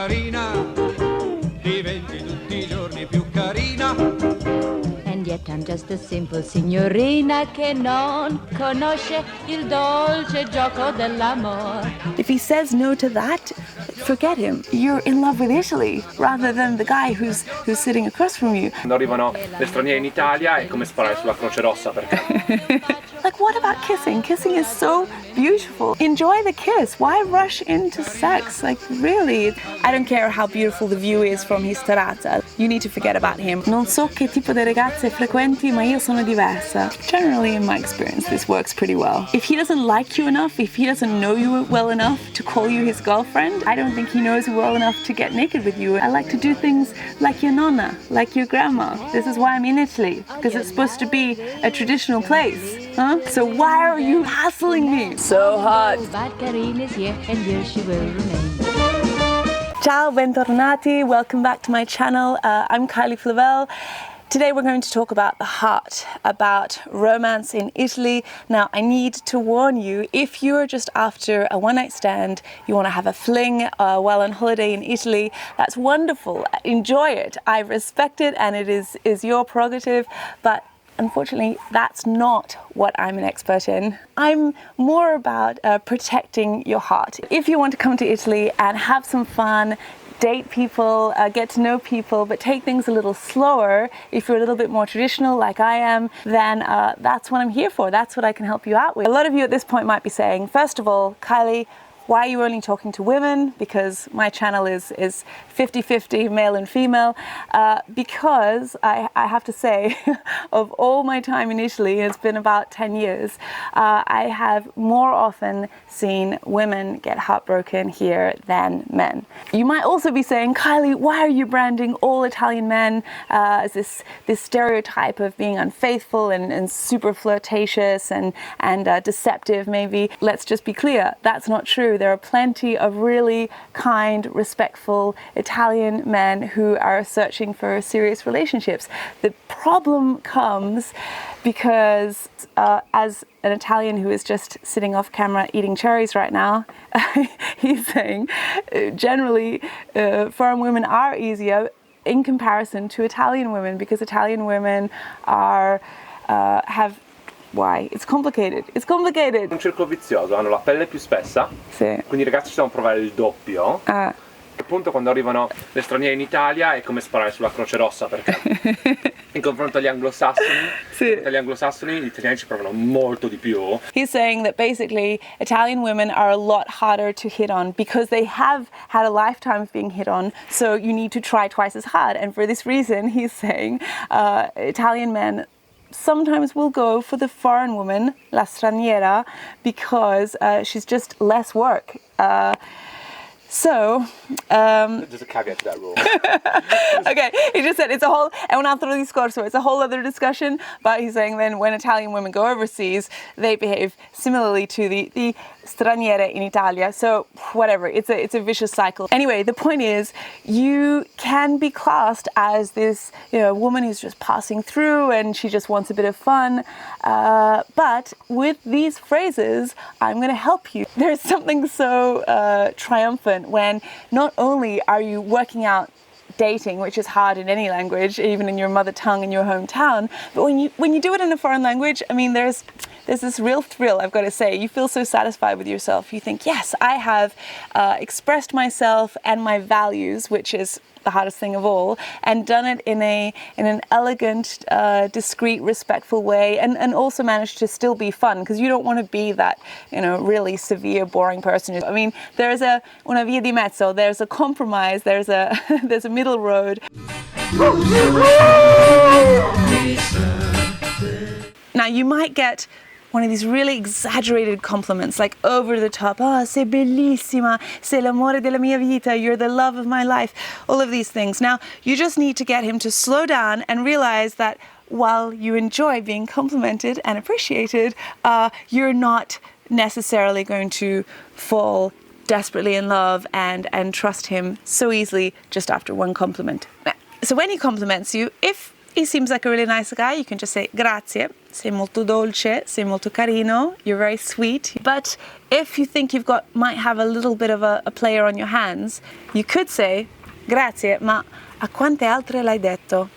signorina, diventi tutti I giorni più carina. And yet I'm just a simple signorina che non conosce il dolce gioco dell'amor. If he says no to that, forget him. You're in love with Italy rather than the guy who's sitting across from you. Quando arrivano le straniere in Italia è come sparare sulla Croce Rossa perché Like, what about kissing? Kissing is so beautiful. Enjoy the kiss. Why rush into sex? Like, really? I don't care how beautiful the view is from his terrazza. You need to forget about him. Non so che tipo di ragazze frequenti, ma io sono diversa. Generally, in my experience, this works pretty well. If he doesn't like you enough, if he doesn't know you well enough to call you his girlfriend, I don't think he knows you well enough to get naked with you. I like to do things like your nonna, like your grandma. This is why I'm in Italy, because it's supposed to be a traditional place. Huh? So why are you hassling me? So hot. But Karine is here and here she will remain. Ciao, bentornati. Welcome back to my channel. I'm Kylie Flavel. Today we're going to talk about the heart, about romance in Italy. Now, I need to warn you, if you're just after a one-night stand, you want to have a fling while on holiday in Italy, that's wonderful. Enjoy it. I respect it and it is your prerogative, but unfortunately, that's not what I'm an expert in. I'm more about protecting your heart. If you want to come to Italy and have some fun, date people, get to know people, but take things a little slower, if you're a little bit more traditional like I am, then that's what I'm here for. That's what I can help you out with. A lot of you at this point might be saying, first of all, Kylie, why are you only talking to women? Because my channel is 50-50 male and female. Because I have to say, of all my time in Italy, it's been about 10 years, I have more often seen women get heartbroken here than men. You might also be saying, Kylie, why are you branding all Italian men as this stereotype of being unfaithful and super flirtatious and deceptive maybe? Let's just be clear, that's not true. There are plenty of really kind, respectful Italian men who are searching for serious relationships. The problem comes because as an Italian who is just sitting off camera eating cherries right now, he's saying generally foreign women are easier in comparison to Italian women because Italian women have Why? It's complicated. It's complicated. un circolo vizioso, hanno la pelle più spessa, Sì. quindi i ragazzi ci devono provare il doppio. Appunto quando arrivano le straniere in Italia è come sparare sulla Croce Rossa perché in confronto agli anglosassoni gli italiani ci provano molto di più. He's saying that basically Italian women are a lot harder to hit on because they have had a lifetime of being hit on, so you need to try twice as hard. And for this reason, he's saying Italian men sometimes will go for the foreign woman, la straniera, because she's just less work. There's a caveat to that rule. Okay, he just said it's un altro discorso, it's a whole other discussion, but he's saying then when Italian women go overseas, they behave similarly to the straniere in Italia. So whatever, it's a vicious cycle. Anyway, the point is you can be classed as this woman who's just passing through and she just wants a bit of fun. But with these phrases, I'm going to help you. There's something so triumphant when not only are you working out dating, which is hard in any language, even in your mother tongue in your hometown, but when you do it in a foreign language, I mean, there's this real thrill, I've got to say. You feel so satisfied with yourself. You think, yes, I have expressed myself and my values, which is the hardest thing of all, and done it in an elegant, discreet, respectful way, and also managed to still be fun, because you don't want to be that really severe, boring person. I mean, there's una via di mezzo, there's a compromise, there's a middle road. Now you might get one of these really exaggerated compliments, like over the top. Oh, sei bellissima, sei l'amore della mia vita, you're the love of my life, all of these things. Now, you just need to get him to slow down and realize that while you enjoy being complimented and appreciated, you're not necessarily going to fall desperately in love and trust him so easily just after one compliment. So when he compliments you, if he seems like a really nice guy, you can just say grazie. sei molto dolce, sei molto carino, you're very sweet. But if you think might have a little bit of a player on your hands, you could say, grazie, ma a quante altre l'hai detto?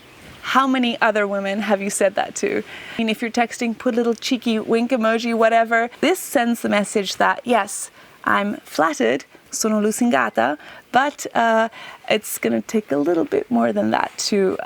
How many other women have you said that to? I mean, if you're texting, put a little cheeky wink emoji, whatever. This sends the message that, yes, I'm flattered, sono lusingata, but it's going to take a little bit more than that to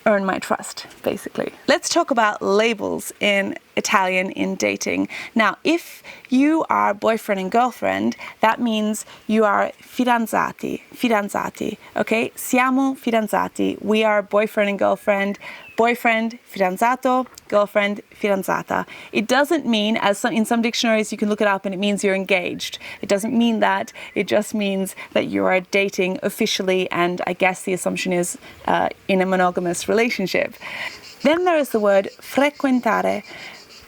earn my trust, basically. Let's talk about labels in Italian in dating. Now, if you are boyfriend and girlfriend, that means you are fidanzati, okay? Siamo fidanzati. We are boyfriend and girlfriend. Boyfriend, fidanzato, girlfriend, fidanzata. It doesn't mean, in some dictionaries you can look it up and it means you're engaged. It doesn't mean that. It just means that you are dating officially, and I guess the assumption is in a monogamous relationship. Then there is the word frequentare.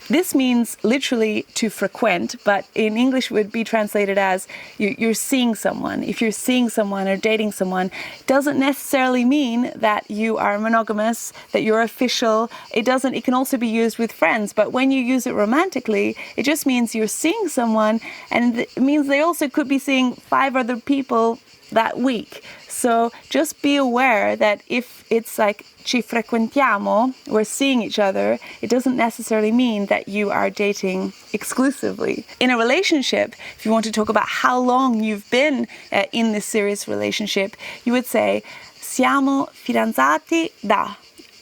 This means literally to frequent, but in English would be translated as you're seeing someone. If you're seeing someone or dating someone, it doesn't necessarily mean that you are monogamous, that you're official. It can also be used with friends, but when you use it romantically, it just means you're seeing someone, and it means they also could be seeing 5 other people that week. So just be aware that if it's like ci frequentiamo, we're seeing each other, it doesn't necessarily mean that you are dating exclusively. In a relationship, if you want to talk about how long you've been in this serious relationship, you would say siamo fidanzati da.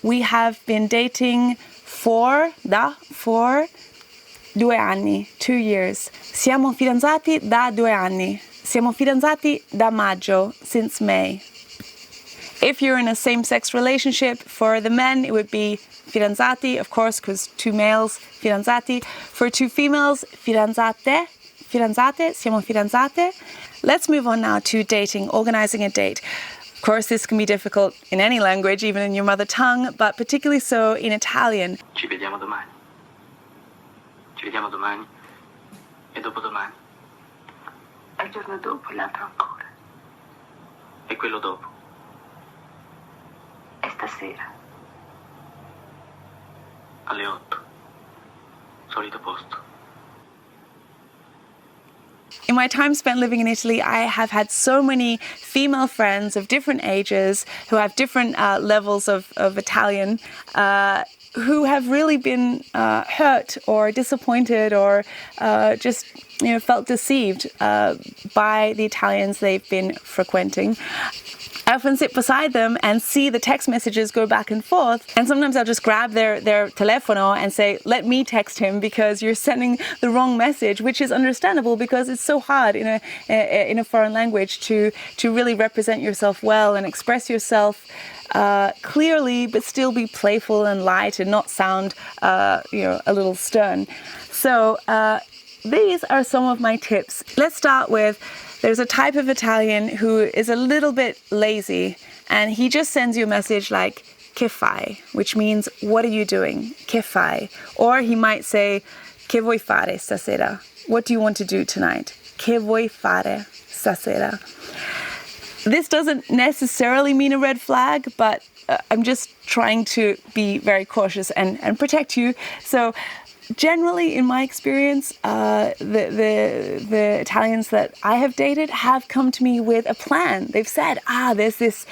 We have been dating for 2 anni, 2 years. Siamo fidanzati da 2 anni. Siamo fidanzati da maggio, since May. If you're in a same-sex relationship, for the men, it would be fidanzati, of course, because 2 males, fidanzati. For 2 females, fidanzate, siamo fidanzate. Let's move on now to dating, organizing a date. Of course, this can be difficult in any language, even in your mother tongue, but particularly so in Italian. Ci vediamo domani. Ci vediamo domani e dopodomani. E il giorno dopo e l'altro ancora. E quello dopo. E stasera. Alle 8. Solito posto. In my time spent living in Italy, I have had so many female friends of different ages who have different levels of Italian, who have really been hurt or disappointed or just felt deceived by the Italians they've been frequenting. I often sit beside them and see the text messages go back and forth, and sometimes I'll just grab their telefono and say, let me text him because you're sending the wrong message, which is understandable because it's so hard in a foreign language to really represent yourself well and express yourself clearly, but still be playful and light and not sound a little stern. So these are some of my tips. Let's start with, there's a type of Italian who is a little bit lazy, and he just sends you a message like che fai, which means what are you doing? Che fai? Or he might say che vuoi fare stasera? What do you want to do tonight? Che vuoi fare stasera? This doesn't necessarily mean a red flag, but I'm just trying to be very cautious and protect you. So generally, in my experience, the Italians that I have dated have come to me with a plan. They've said, there's this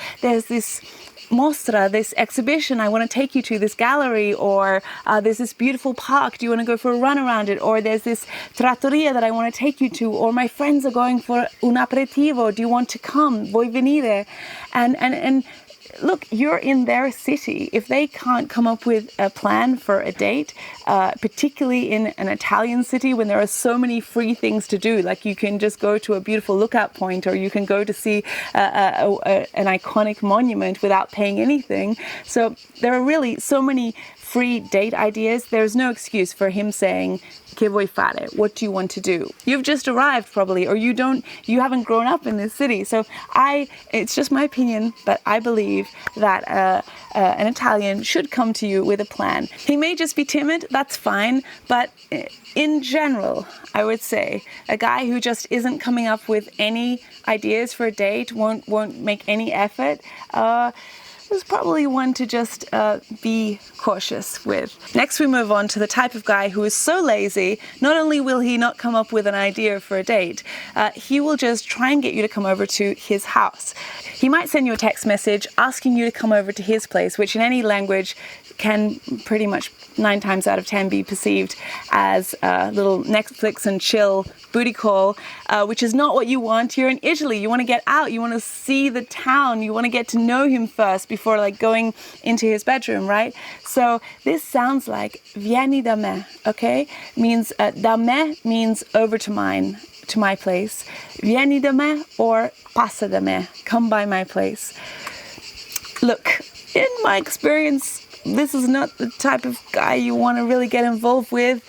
mostra, this exhibition I want to take you to, this gallery, or there's this beautiful park, do you want to go for a run around it, or there's this trattoria that I want to take you to, or my friends are going for un aperitivo, do you want to come, vuoi venire? And look, you're in their city. If they can't come up with a plan for a date, particularly in an Italian city when there are so many free things to do, like you can just go to a beautiful lookout point, or you can go to see an iconic monument without paying anything. So there are really so many free date ideas. There's no excuse for him saying, che vuoi fare? What do you want to do? You've just arrived probably, or you haven't grown up in this city. So it's just my opinion, but I believe that an Italian should come to you with a plan. He may just be timid, that's fine, but in general, I would say a guy who just isn't coming up with any ideas for a date, won't make any effort, is probably one to just be cautious with. Next we move on to the type of guy who is so lazy, not only will he not come up with an idea for a date, he will just try and get you to come over to his house. He might send you a text message asking you to come over to his place, which in any language can pretty much 9 times out of 10 be perceived as a little Netflix and chill booty call, which is not what you want. You're in Italy, you want to get out, you want to see the town, you want to get to know him first before like going into his bedroom, right? So this sounds like vieni da me, okay? Means da me means over to mine, to my place. Vieni da me or passa da me, come by my place. Look, in my experience, this is not the type of guy you want to really get involved with,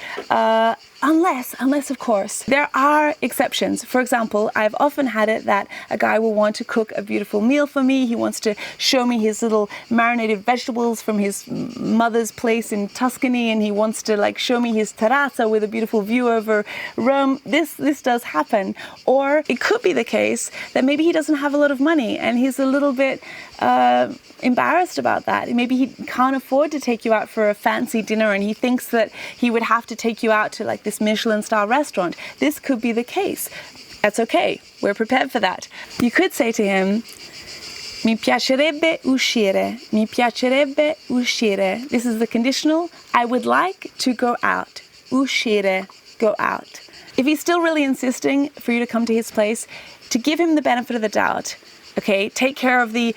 unless of course there are exceptions. For example, I've often had it that a guy will want to cook a beautiful meal for me. He wants to show me his little marinated vegetables from his mother's place in Tuscany, and he wants to like show me his terrazza with a beautiful view over Rome. This does happen. Or it could be the case that maybe he doesn't have a lot of money and he's a little bit embarrassed about that. Maybe he can't afford to take you out for a fancy dinner and he thinks that he would have to take you out to like this Michelin star restaurant. This could be the case. That's okay. We're prepared for that. You could say to him, mi piacerebbe uscire. Mi piacerebbe uscire. This is the conditional. I would like to go out. Uscire, go out. If he's still really insisting for you to come to his place, to give him the benefit of the doubt, okay, take care of the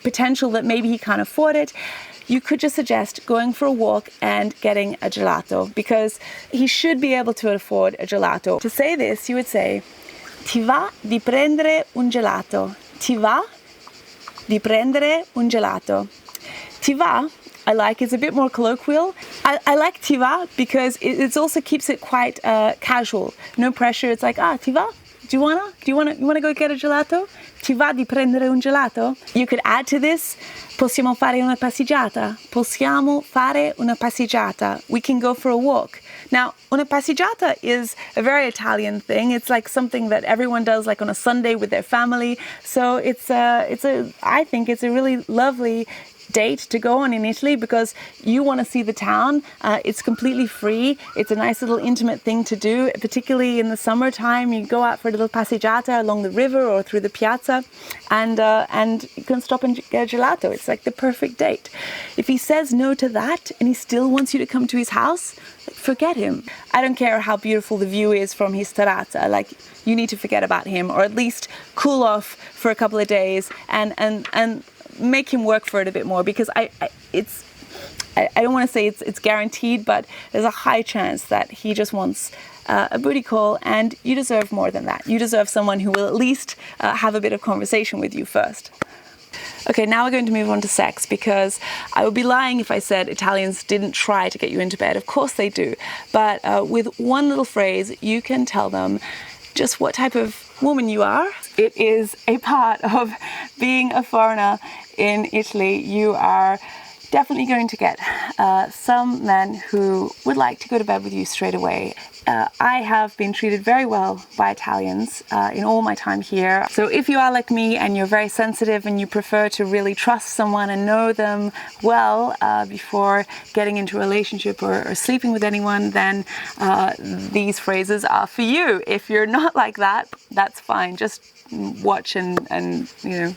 potential that maybe he can't afford it, you could just suggest going for a walk and getting a gelato, because he should be able to afford a gelato. To say this, you would say, ti va di prendere un gelato? Ti va di prendere un gelato? Ti va, I like, it's a bit more colloquial. I like ti va because it also keeps it quite casual. No pressure. It's like, ti va? Do you wanna go get a gelato? Ti va di prendere un gelato? You could add to this, possiamo fare una passeggiata. Possiamo fare una passeggiata. We can go for a walk. Now, una passeggiata is a very Italian thing. It's like something that everyone does like on a Sunday with their family. So I think it's a really lovely date to go on in Italy because you want to see the town. It's completely free. It's a nice little intimate thing to do, particularly in the summertime. You go out for a little passeggiata along the river or through the piazza, and you can stop and get a gelato. It's like the perfect date. If he says no to that and he still wants you to come to his house, forget him. I don't care how beautiful the view is from his terrazza. Like, you need to forget about him, or at least cool off for a couple of days and make him work for it a bit more, because I don't want to say it's guaranteed, but there's a high chance that he just wants a booty call, and you deserve more than that. You deserve someone who will at least have a bit of conversation with you first. Okay, now we're going to move on to sex, because I would be lying if I said Italians didn't try to get you into bed. Of course they do, but with one little phrase you can tell them just what type of woman you are. It is a part of being a foreigner in Italy. You are definitely going to get some men who would like to go to bed with you straight away. I have been treated very well by Italians in all my time here. So if you are like me and you're very sensitive and you prefer to really trust someone and know them well before getting into a relationship or sleeping with anyone, then these phrases are for you. If you're not like that, that's fine. Just watch and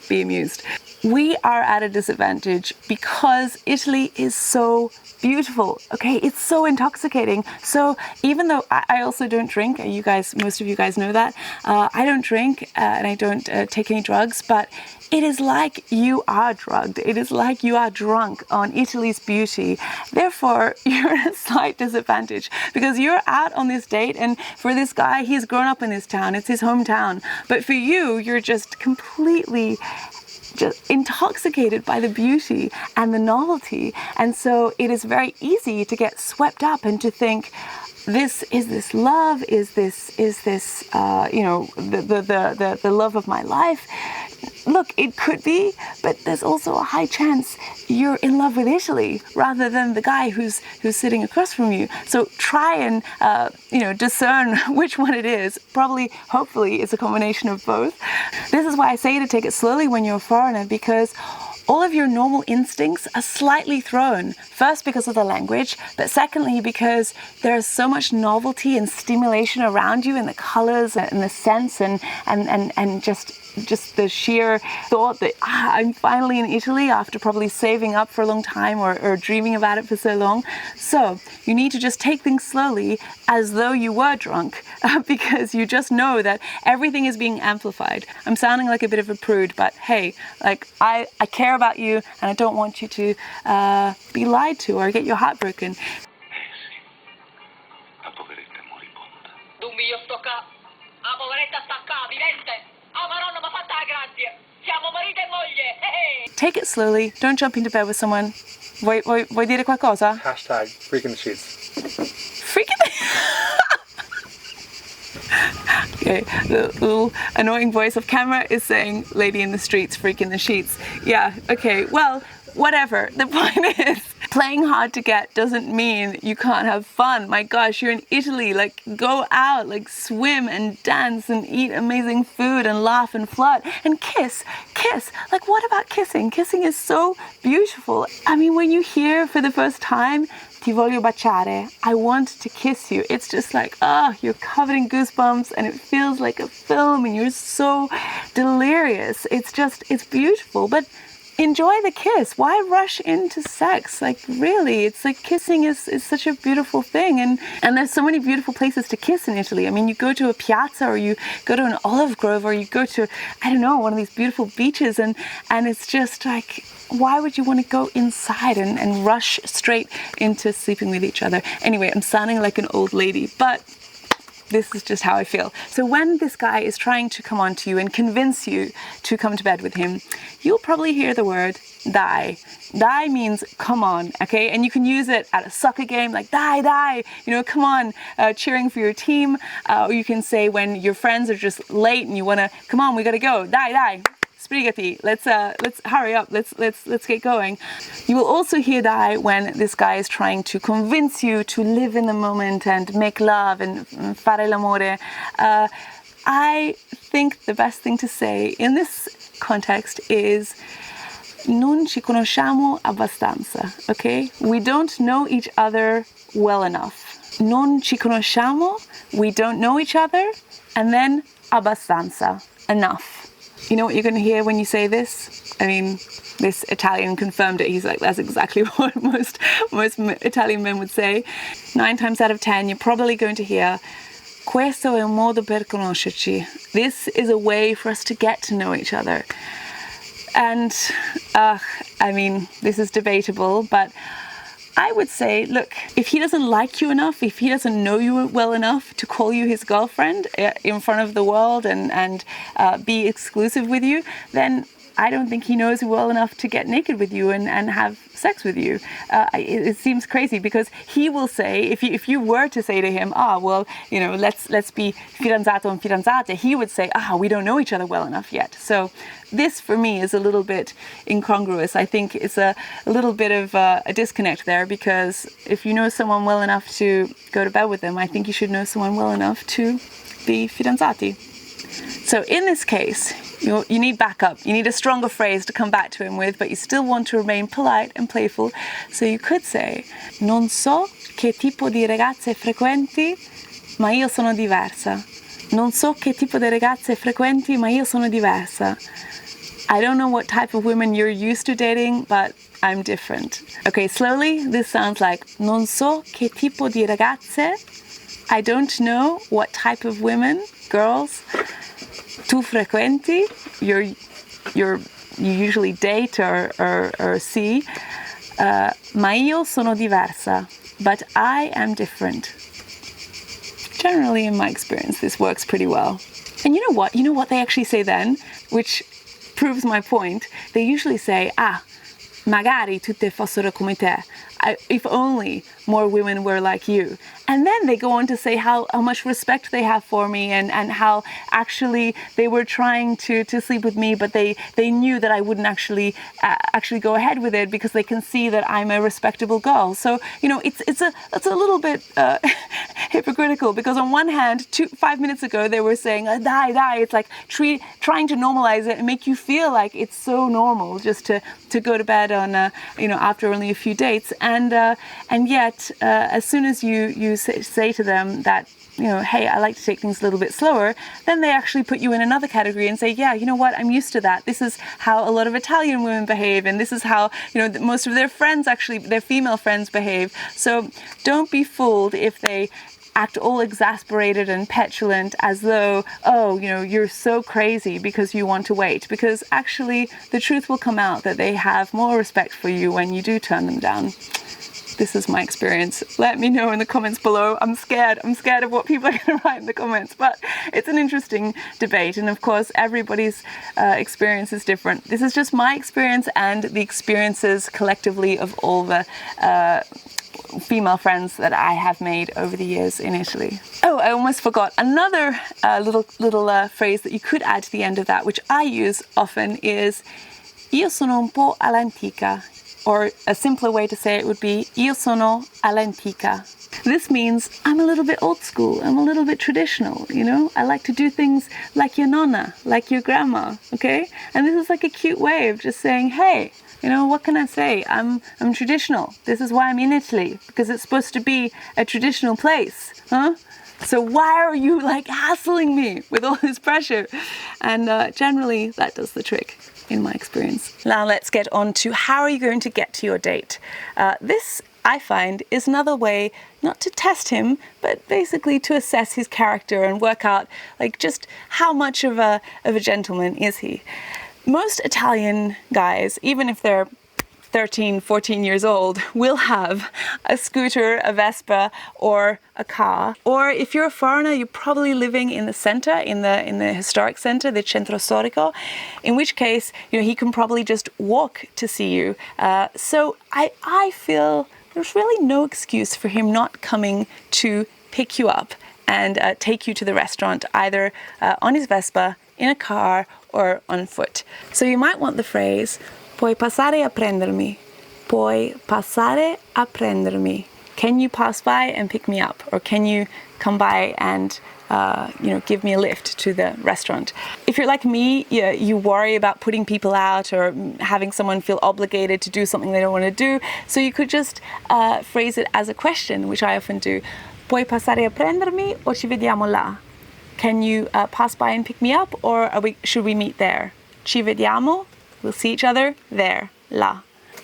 be amused. We are at a disadvantage because Italy is so beautiful. Okay, it's so intoxicating. So even though I also don't drink, most of you guys know that, I don't drink and I don't take any drugs, but it is like you are drugged. It is like you are drunk on Italy's beauty. Therefore, you're at a slight disadvantage because you're out on this date, and for this guy, he's grown up in this town. It's his hometown. But for you, you're just completely intoxicated by the beauty and the novelty. And so it is very easy to get swept up and to think, is this love? Is this the love of my life? Look, it could be, but there's also a high chance you're in love with Italy rather than the guy who's sitting across from you. So try and discern which one it is. Probably, hopefully, it's a combination of both. This is why I say to take it slowly when you're a foreigner, because all of your normal instincts are slightly thrown. First because of the language, but secondly because there's so much novelty and stimulation around you in the colors and the scents and just the sheer thought that I'm finally in Italy after probably saving up for a long time or dreaming about it for so long. So you need to just take things slowly as though you were drunk because you just know that everything is being amplified. I'm sounding like a bit of a prude, but hey, like I care about you and I don't want you to be lied to or get your heart broken. La poveretta moribonda. Dunque io sto qua, la poveretta sta qua, vivente. Oh Madonna, ma fatta la grazia. Siamo marito e moglie. Take it slowly. Don't jump into bed with someone. Vuoi dire qualcosa? Hashtag freaking the sheets. Freaking Okay, the little annoying voice of camera is saying lady in the streets freaking the sheets. Yeah, okay, well, whatever. The point is, playing hard to get doesn't mean you can't have fun. My gosh, you're in Italy, like go out, like swim and dance and eat amazing food and laugh and flirt and kiss. Like what about kissing? Kissing is so beautiful. I mean, when you hear for the first time, ti voglio baciare, I want to kiss you. It's just like, you're covered in goosebumps and it feels like a film and you're so delirious. It's beautiful, but enjoy the kiss. Why rush into sex? Like really, it's like kissing is such a beautiful thing. And there's so many beautiful places to kiss in Italy. I mean, you go to a piazza or you go to an olive grove or you go to, I don't know, one of these beautiful beaches and it's just like, why would you want to go inside and rush straight into sleeping with each other? Anyway, I'm sounding like an old lady, but this is just how I feel. So when this guy is trying to come on to you and convince you to come to bed with him, you'll probably hear the word dai. Dai means come on, okay? And you can use it at a soccer game, like dai, you know, come on, cheering for your team. Or you can say when your friends are just late and you want to, come on, we got to go, dai. Sbrigati, let's hurry up, let's get going. You will also hear dai when this guy is trying to convince you to live in the moment and make love and fare l'amore. I think the best thing to say in this context is non ci conosciamo abbastanza, okay? We don't know each other well enough. Non ci conosciamo, we don't know each other, and then abbastanza, enough. You know what you're going to hear when you say this? I mean, this Italian confirmed it. He's like, that's exactly what most Italian men would say. 9 times out of 10, you're probably going to hear, questo è un modo per conoscerci. This is a way for us to get to know each other. And, I mean, this is debatable, but I would say, look, if he doesn't like you enough, if he doesn't know you well enough to call you his girlfriend in front of the world and be exclusive with you, then I don't think he knows you well enough to get naked with you and have sex with you. It seems crazy because he will say, if you were to say to him, well, you know, let's be fidanzato and fidanzate, he would say, we don't know each other well enough yet. So this for me is a little bit incongruous. I think it's a little bit of a disconnect there, because if you know someone well enough to go to bed with them, I think you should know someone well enough to be fidanzati. So in this case, you need backup. You need a stronger phrase to come back to him with, but you still want to remain polite and playful. So you could say, non so che tipo di ragazze frequenti, ma io sono diversa. Non so che tipo di ragazze frequenti, ma io sono diversa. I don't know what type of women you're used to dating, but I'm different. Okay, slowly, this sounds like, non so che tipo di ragazze. I don't know what type of women, girls, tu frequenti, you usually date or see, ma io sono diversa, but I am different. Generally, in my experience, this works pretty well. And you know what? You know what they actually say then, which proves my point? They usually say, magari tutte fossero come te. if only more women were like you. And then they go on to say how much respect they have for me, and how actually they were trying to sleep with me, but they knew that I wouldn't actually go ahead with it because they can see that I'm a respectable girl. So, you know, it's a little bit hypocritical, because on one hand, 5 minutes ago they were saying die. It's like trying to normalize it and make you feel like it's so normal just to go to bed on you know, after only a few dates, and yet as soon as you say to them that, you know, hey, I like to take things a little bit slower, then they actually put you in another category and say, yeah, you know what, I'm used to that. This is how a lot of Italian women behave, and this is how, you know, most of their friends, actually, their female friends behave. So don't be fooled if they act all exasperated and petulant as though, oh, you know, you're so crazy because you want to wait. Because actually the truth will come out that they have more respect for you when you do turn them down. This is my experience. Let me know in the comments below. I'm scared of what people are going to write in the comments, but it's an interesting debate, and of course everybody's experience is different. This is just my experience and the experiences collectively of all the female friends that I have made over the years in Italy. Oh, I almost forgot another little phrase that you could add to the end of that, which I use often, is io sono un po' all'antica. Or a simpler way to say it would be io sono all'antica. This means I'm a little bit old school, I'm a little bit traditional, you know? I like to do things like your nonna, like your grandma, okay? And this is like a cute way of just saying, hey, you know, what can I say? I'm traditional. This is why I'm in Italy, because it's supposed to be a traditional place, huh? So why are you like hassling me with all this pressure? And generally that does the trick, in my experience. Now let's get on to how are you going to get to your date. This, I find, is another way not to test him, but basically to assess his character and work out like just how much of a gentleman is he. Most Italian guys, even if they're 13, 14 years old, will have a scooter, a Vespa, or a car. Or if you're a foreigner, you're probably living in the center, in the historic center, the centro storico, in which case, you know, he can probably just walk to see you. So I feel there's really no excuse for him not coming to pick you up and take you to the restaurant, either on his Vespa, in a car, or on foot. So you might want the phrase, puoi passare a prendermi. Puoi passare a prendermi. Can you pass by and pick me up? Or can you come by and you know, give me a lift to the restaurant? If you're like me, you worry about putting people out or having someone feel obligated to do something they don't want to do. So you could just phrase it as a question, which I often do. Puoi passare a prendermi o ci vediamo là? Can you pass by and pick me up, or should we meet there? Ci vediamo? We'll see each other there, là.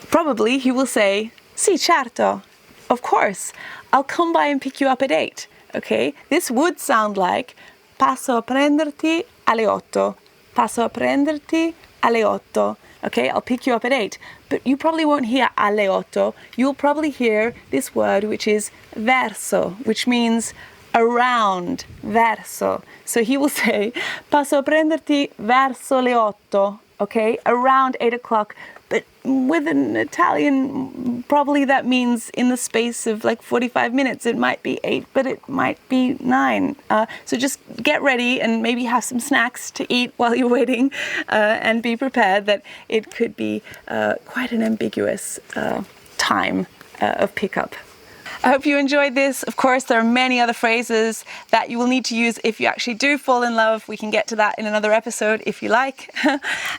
Probably he will say, sì, certo, of course, I'll come by and pick you up at 8, okay? This would sound like, passo a prenderti alle 8, passo a prenderti alle 8, okay? I'll pick you up at 8, but you probably won't hear alle 8, you'll probably hear this word which is verso, which means around, verso. So he will say, passo a prenderti verso le 8, okay, around 8 o'clock. But with an Italian, probably that means in the space of like 45 minutes. It might be 8, but it might be 9. So just get ready and maybe have some snacks to eat while you're waiting, and be prepared that it could be quite an ambiguous time of pickup. I hope you enjoyed this. Of course, there are many other phrases that you will need to use if you actually do fall in love. We can get to that in another episode if you like.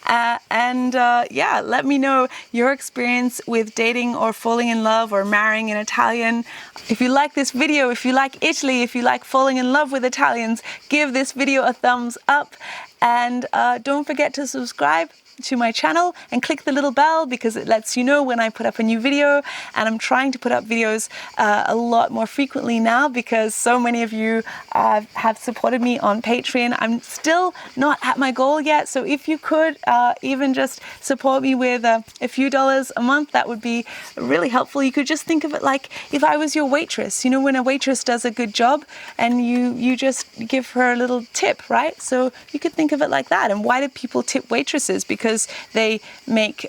Yeah, let me know your experience with dating or falling in love or marrying an Italian. If you like this video, if you like Italy, if you like falling in love with Italians, give this video a thumbs up, and don't forget to subscribe to my channel and click the little bell, because it lets you know when I put up a new video. And I'm trying to put up videos a lot more frequently now, because so many of you have supported me on Patreon. I'm still not at my goal yet, so if you could even just support me with a few dollars a month, that would be really helpful. You could just think of it like if I was your waitress, you know, when a waitress does a good job and you just give her a little tip, right? So you could think think of it like that. And why do people tip waitresses? Because they make,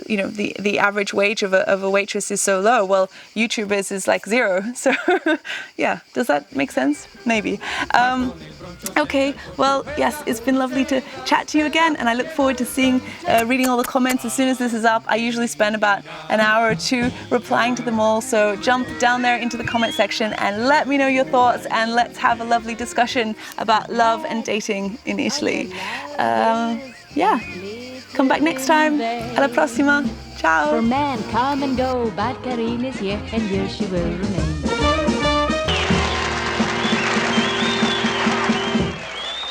you know, the average wage of a waitress is so low. Well, YouTubers is like 0. So yeah, does that make sense? Maybe. Okay, well, yes, it's been lovely to chat to you again, and I look forward to reading all the comments as soon as this is up. I usually spend about an hour or 2 replying to them all, so jump down there into the comment section and let me know your thoughts, and let's have a lovely discussion about love and dating in Italy. Yeah, come back next time. Alla prossima. Ciao. For men come and go, but Karin is here, and here she will remain.